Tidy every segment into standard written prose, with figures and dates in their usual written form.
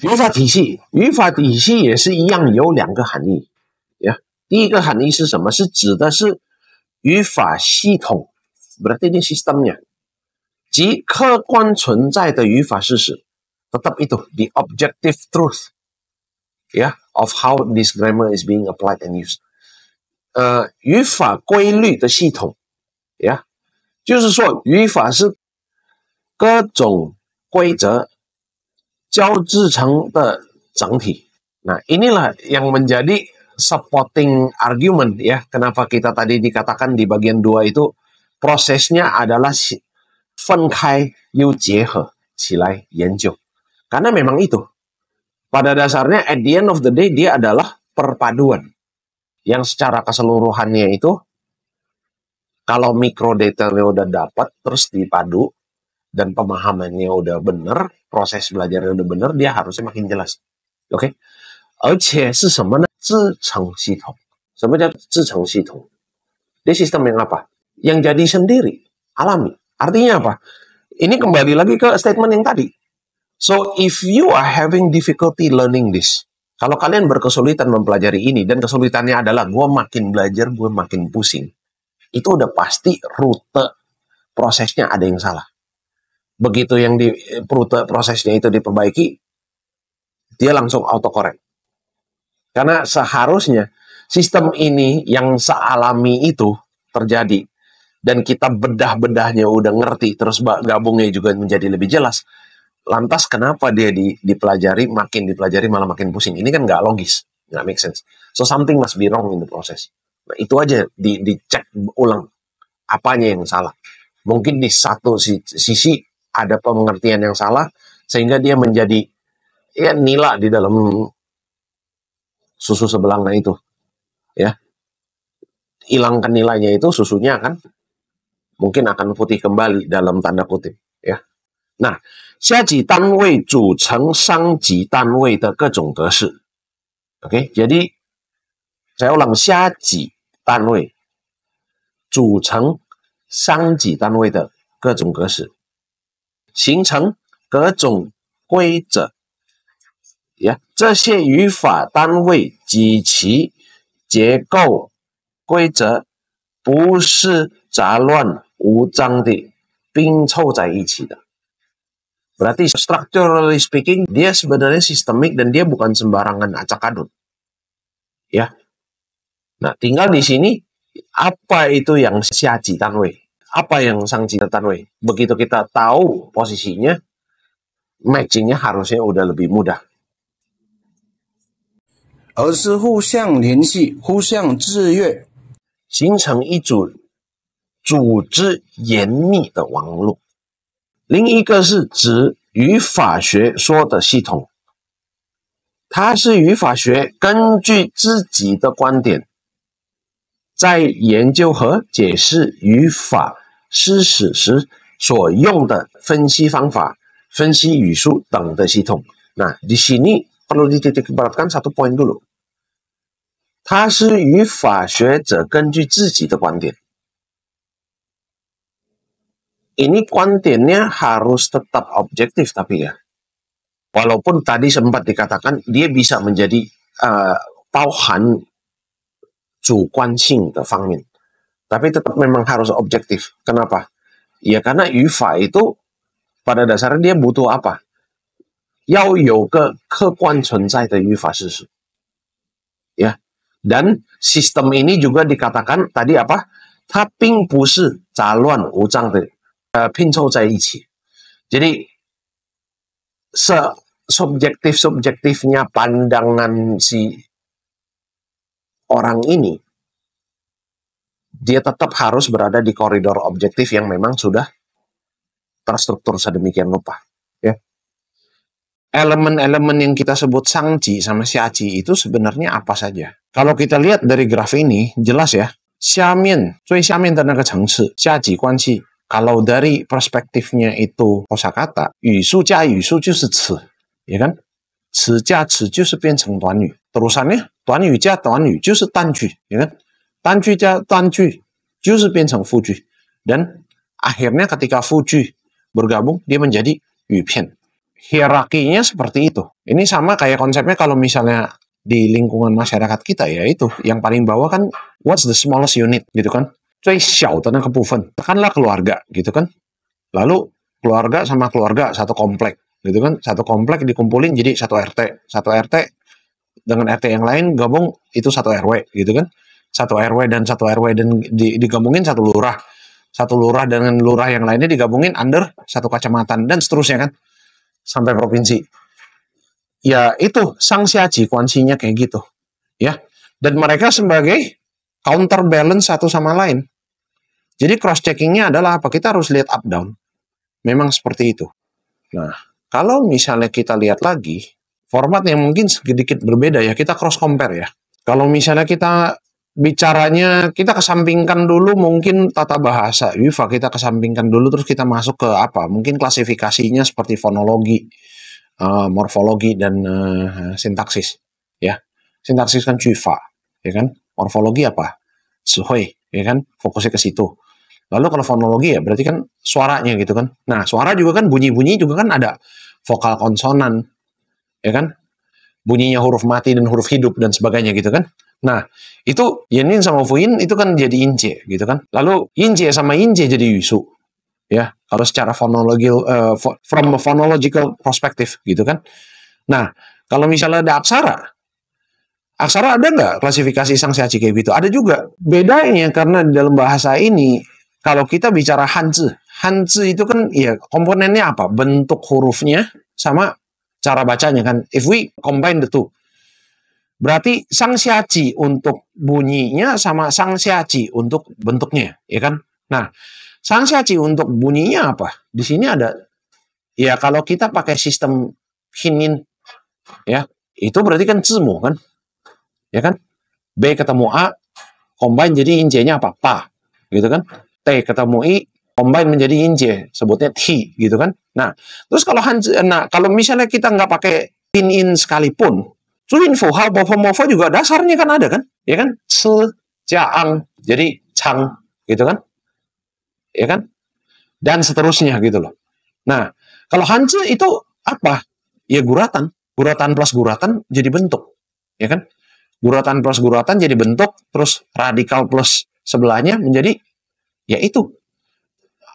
语法体系也是一样，有两个含义。第一个含义是什么？是指的是语法系统 berarti ini sistemnya 即客观存在的语法事实 tetap itu the objective truth of how this grammar is being applied and used 语法规律的系统就是说语法是各种规则交织成的整体。Nah, inilah yang menjadi supporting argument kenapa kita tadi dikatakan di bagian 2 itu prosesnya adalah 分开又结合起来研究。Karena memang itu. Pada dasarnya at the end of the day dia adalah perpaduan yang secara keseluruhannya itu kalau mikro detailnya udah dapat terus dipadu dan pemahamannya udah benar, proses belajarnya udah benar, dia harusnya makin jelas. Oke? 而且是什么呢？自成系统。什么叫自成系统？ Dia sistem yang apa? Yang jadi sendiri, alami. Artinya apa? Ini kembali lagi ke statement yang tadi. So, if you are having difficulty learning this, kalau kalian berkesulitan mempelajari ini, dan kesulitannya adalah gue makin belajar, gue makin pusing, itu udah pasti rute prosesnya ada yang salah. Begitu yang di rute prosesnya itu diperbaiki, dia langsung autocorrect. Karena seharusnya sistem ini yang sealami itu terjadi dan kita bedah-bedahnya udah ngerti terus gabungnya juga menjadi lebih jelas. Lantas kenapa dia dipelajari makin dipelajari malah makin pusing? Ini kan nggak logis, nggak make sense. So something must be wrong in the process. Nah, itu aja dicek ulang apanya yang salah. Mungkin di satu sisi ada pengertian yang salah sehingga dia menjadi nila di dalam susu sebelangnya itu, hilangkan nilainya itu susunya kan mungkin akan putih kembali dalam tanda kutip, Nah, 下级单位组成上级单位的各种格式。Oke, jadi saya ulang 下级单位组成上级单位的各种格式，形成各种规则。这些语法单位及其结构规则不是杂乱无章的并凑在一起的。Berarti structurally speaking dia sebenarnya sistemik dan dia bukan sembarangan acak-adut. Nah, tinggal di sini apa itu yang 下级单位, apa yang 上级单位. Begitu kita tahu posisinya, matchingnya harusnya udah lebih mudah. 而是互相联系、互相制约，形成一组组织严密的网络。另一个是指语法学说的系统，它是语法学根据自己的观点，在研究和解释语法事实时所用的分析方法、分析语数等的系统。Nah, di sini perlu dititikberatkan satu poin dulu. 它是语法学者根据自己的观点。Ini kontennya harus tetap objektif tapi walaupun tadi sempat dikatakan dia bisa menjadi 包含主观性的方面， tapi tetap memang harus objektif. Kenapa? Ya karena 语法 itu pada dasarnya dia butuh apa? 要有个客观存在的语法事实。Dan sistem ini juga dikatakan tadi apa? 它并不是杂乱无章的拼凑在一起。Jadi subjektif-subjektifnya pandangan si orang ini, dia tetap harus berada di koridor objektif yang memang sudah terstruktur sedemikian rupa. Elemen-elemen yang kita sebut sangji sama xiaji itu sebenarnya apa saja? Kalau kita lihat dari graf ini, jelas ya. 下面最下面的那个层次下级关系 kalau dari perspektifnya itu kosakata 语数加语数就是词 ya kan 词加词就是变成短语 terusannya 短语加短语就是单句 ya kan 单句加单句就是变成复句 dan akhirnya ketika 复句 bergabung dia menjadi 语片 hierarkinya seperti itu Ini sama kayak konsepnya kalau misalnya di lingkungan masyarakat kita ya itu yang paling bawah kan what's the smallest unit gitu kan. 最小的那个部分 tekanlah keluarga gitu kan. Lalu keluarga sama keluarga satu komplek gitu kan. Satu komplek dikumpulin jadi satu RT. Satu RT dengan RT yang lain gabung itu satu RW gitu kan. Satu RW dan satu RW dan digabungin satu lurah. Satu lurah dengan lurah yang lainnya digabungin under satu kecamatan dan seterusnya kan. Sampai provinsi. Ya itu sangsiaji kuansinya kayak gitu. Ya. Dan mereka sebagai counterbalance satu sama lain. Jadi cross-checkingnya adalah apa? Kita harus lihat up-down. Memang seperti itu. Nah, kalau misalnya kita lihat lagi, format yang mungkin sedikit berbeda ya, kita cross-compare ya. Kalau misalnya kita bicaranya, kita kesampingkan dulu mungkin tata bahasa, Yufa kita kesampingkan dulu, terus kita masuk ke apa? Mungkin klasifikasinya seperti fonologi, morfologi, dan sintaksis. Ya, sintaksis kan Yufa, ya kan? Morfologi apa? Suhui, ya kan? Fokusnya ke situ. Lalu kalau fonologi ya berarti kan suaranya gitu kan. Nah, suara juga kan bunyi-bunyi juga kan ada vokal konsonan, ya kan? Bunyinya huruf mati dan huruf hidup dan sebagainya gitu kan. Nah, itu Yenin sama Fuyin itu kan jadi Ince gitu kan. Lalu Ince sama Ince jadi Yusu. Ya, kalau secara fonologi from a phonological perspective gitu kan. Nah, kalau misalnya ada aksara ada nggak klasifikasi sangsiaci kayak gitu? Ada juga. Bedanya karena di dalam bahasa ini, kalau kita bicara Hanzi itu kan ya komponennya apa? Bentuk hurufnya sama cara bacanya kan. If we combine the two, berarti sangsiaci untuk bunyinya sama sangsiaci untuk bentuknya, ya kan? Nah, sangsiaci untuk bunyinya apa? Di sini ada, ya kalau kita pakai sistem Pinyin, ya itu berarti kan zimu kan, ya kan? B ketemu A, combine jadi injenya apa? Pa, gitu kan? T ketemu I, combine menjadi inje, sebutnya T, gitu kan? Nah, terus kalau kalau misalnya kita nggak pakai Pinyin sekalipun, Zuinfu, hal morfo juga dasarnya kan ada kan? Ya kan? Se, jaang, jadi chang, gitu kan? Ya kan? Dan seterusnya gitu loh. Nah, kalau Hanzi itu apa? Ya guratan. Guratan plus guratan jadi bentuk. Ya kan? Guratan plus guratan jadi bentuk, terus radikal plus sebelahnya menjadi, ya itu.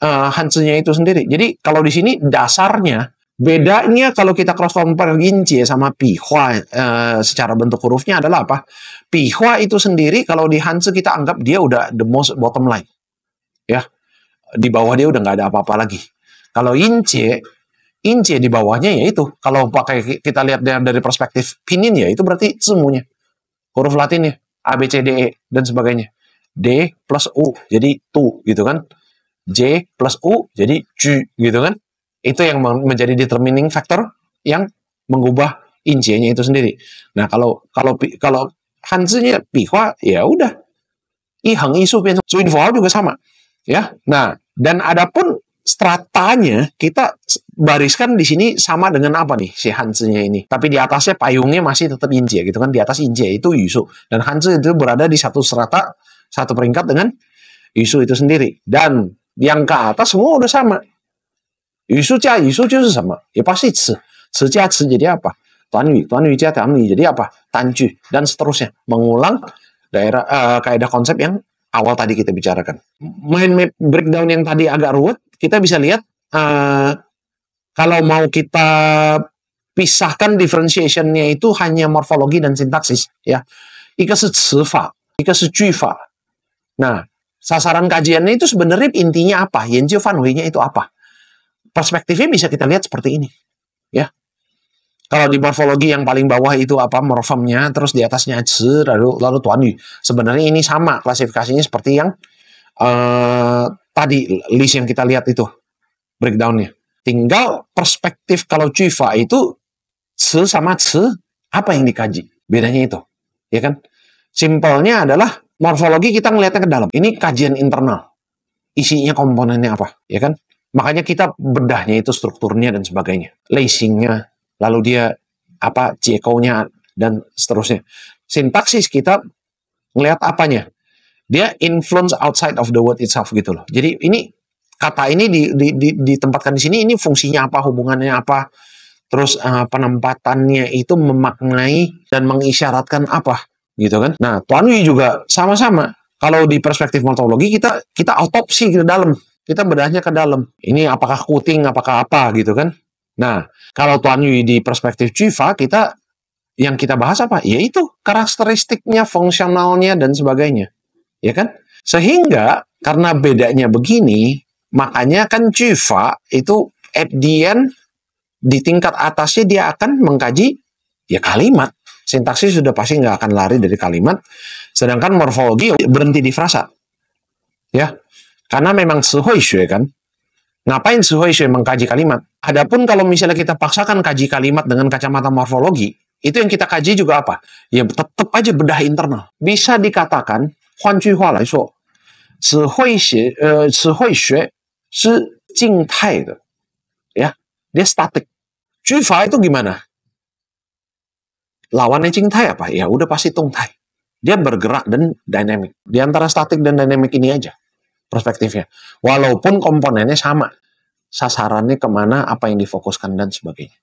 Hanzi-nya itu sendiri. Jadi kalau di sini dasarnya, bedanya kalau kita cross compare Yinjie sama Pihua secara bentuk hurufnya adalah apa? Pihua itu sendiri kalau di Hanzi kita anggap dia udah the most bottom line. Ya. Di bawah dia udah nggak ada apa-apa lagi. Kalau Yinjie di bawahnya ya itu. Kalau pakai kita lihat dari perspektif Pinyin ya itu berarti semuanya. Huruf Latinnya A, B, C, D, E dan sebagainya. D plus U jadi tu gitu kan. J plus U jadi Ju gitu kan. Itu yang menjadi determining factor yang mengubah Yinjie-nya itu sendiri. Nah, kalau Hanzi-nya Pihua ya udah. I Heng I Su Zuinfu juga sama. Ya. Nah, dan adapun stratanya kita bariskan di sini sama dengan apa nih si Hanzi-nya ini. Tapi di atasnya payungnya masih tetap Yinjie gitu kan. Di atas Yinjie itu Yusu dan Hanzi itu berada di satu strata, satu peringkat dengan Yusu itu sendiri. Dan yang ke atas semua udah sama. Yusu juga sama. Ya pasti ci jia ci jadi apa? Tuanyu jia tuanyu jadi apa? Tanju dan seterusnya. Mengulang kaidah konsep yang awal tadi kita bicarakan. Mind map breakdown yang tadi agak ruwet, kita bisa lihat kalau mau kita pisahkan differentiation-nya itu hanya morfologi dan sintaksis ya. Ika是词法, ika是句法. Nah, sasaran kajiannya itu sebenarnya intinya apa? Yanjiu fanwei-nya itu apa? Perspektifnya bisa kita lihat seperti ini. Ya. Kalau di morfologi yang paling bawah itu apa? Morfemnya, terus di atasnya ci, lalu tuanyu. Sebenarnya ini sama klasifikasinya seperti yang tadi list yang kita lihat itu breakdown-nya. Tinggal perspektif kalau Cuifa itu ci sama ci apa yang dikaji? Bedanya itu. Ya kan? Simpelnya adalah morfologi kita ngelihatnya ke dalam. Ini kajian internal. Isinya komponennya apa, ya kan? Makanya kita bedahnya itu strukturnya dan sebagainya. Lacing-nya, lalu dia apa jeko-nya dan seterusnya. Sintaksis kita ngelihat apanya? Dia influence outside of the word itself gitu loh. Jadi ini kata ini ditempatkan di sini, ini fungsinya apa, hubungannya apa, terus penempatannya itu memaknai dan mengisyaratkan apa, gitu kan? Nah, Tuan Yu juga sama-sama. Kalau di perspektif morfologi kita autopsi ke dalam, kita bedahnya ke dalam. Ini apakah kuting, apakah apa, gitu kan? Nah, kalau Tuan Yu di perspektif Cifa, yang kita bahas apa? Yaitu karakteristiknya, fungsionalnya, dan sebagainya. Ya kan? Sehingga, karena bedanya begini, makanya kan Cifa itu at the end, di tingkat atasnya dia akan mengkaji ya kalimat. Sintaksis sudah pasti nggak akan lari dari kalimat. Sedangkan morfologi berhenti di frasa. Ya, karena memang Sihuixue kan. Ngapain Sihuixue mengkaji kalimat? Adapun kalau misalnya kita paksakan kaji kalimat dengan kacamata morfologi, itu yang kita kaji juga apa? Ya tetap aja bedah internal. Bisa dikatakan, 换句话来说，词汇学是静态的， ya, dia statik. Cifa itu gimana? Lawannya Qingtai apa? Ya udah pasti Tongtai. Dia bergerak dan dynamic. Di antara statik dan dynamic ini aja perspektifnya. Walaupun komponennya sama. Sasarannya kemana, apa yang difokuskan, dan sebagainya.